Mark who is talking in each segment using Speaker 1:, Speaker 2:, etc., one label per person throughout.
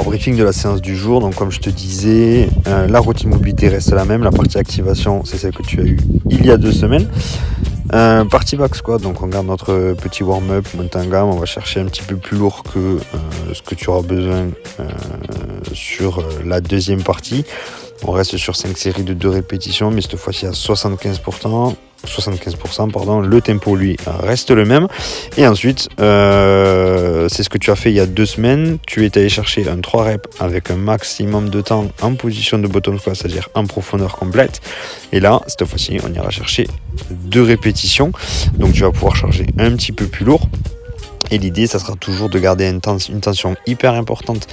Speaker 1: briefing de la séance du jour. Donc comme je te disais, la routine mobilité reste la même. La partie activation, c'est celle que tu as eue il y a 2 semaines. Partie back squat, donc on garde notre petit warm-up, monte en gamme. On va chercher un petit peu plus lourd que ce que tu auras besoin sur la deuxième partie. On reste sur 5 séries de 2 répétitions, mais cette fois-ci à 75%, le tempo lui reste le même. Et ensuite, c'est ce que tu as fait il y a 2 semaines. Tu es allé chercher un 3 reps avec un maximum de temps en position de bottom squat, c'est-à-dire en profondeur complète. Et là, cette fois-ci, on ira chercher 2 répétitions. Donc tu vas pouvoir charger un petit peu plus lourd. Et l'idée, ça sera toujours de garder une tension hyper importante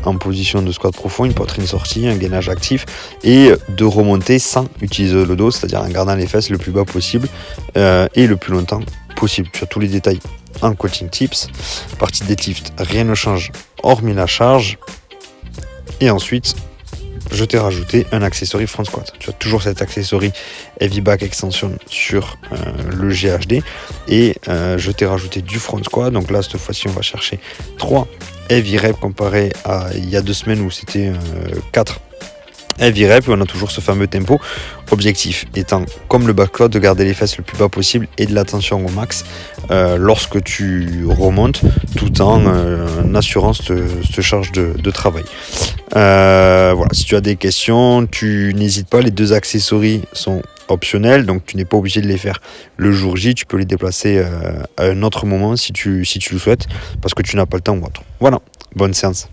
Speaker 1: en position de squat profond, une poitrine sortie, un gainage actif, et de remonter sans utiliser le dos, c'est-à-dire en gardant les fesses le plus bas possible et le plus longtemps possible. Tu as tous les détails en coaching tips. Partie deadlift, rien ne change hormis la charge. Et ensuite, je t'ai rajouté un accessory front squat. Tu as toujours cet accessory heavy back extension sur le GHD et je t'ai rajouté du front squat. Donc là, cette fois-ci, on va chercher 3 heavy reps comparé à il y a 2 semaines où c'était 4 heavy reps. On a toujours ce fameux tempo. Objectif étant, comme le back squat, de garder les fesses le plus bas possible et de la tension au max lorsque tu remontes, tout en assurant cette charge de travail. Voilà, si tu as des questions, tu n'hésites pas, les 2 accessories sont optionnels, donc tu n'es pas obligé de les faire le jour J, tu peux les déplacer à un autre moment si tu le souhaites, parce que tu n'as pas le temps ou autre. Voilà, bonne séance.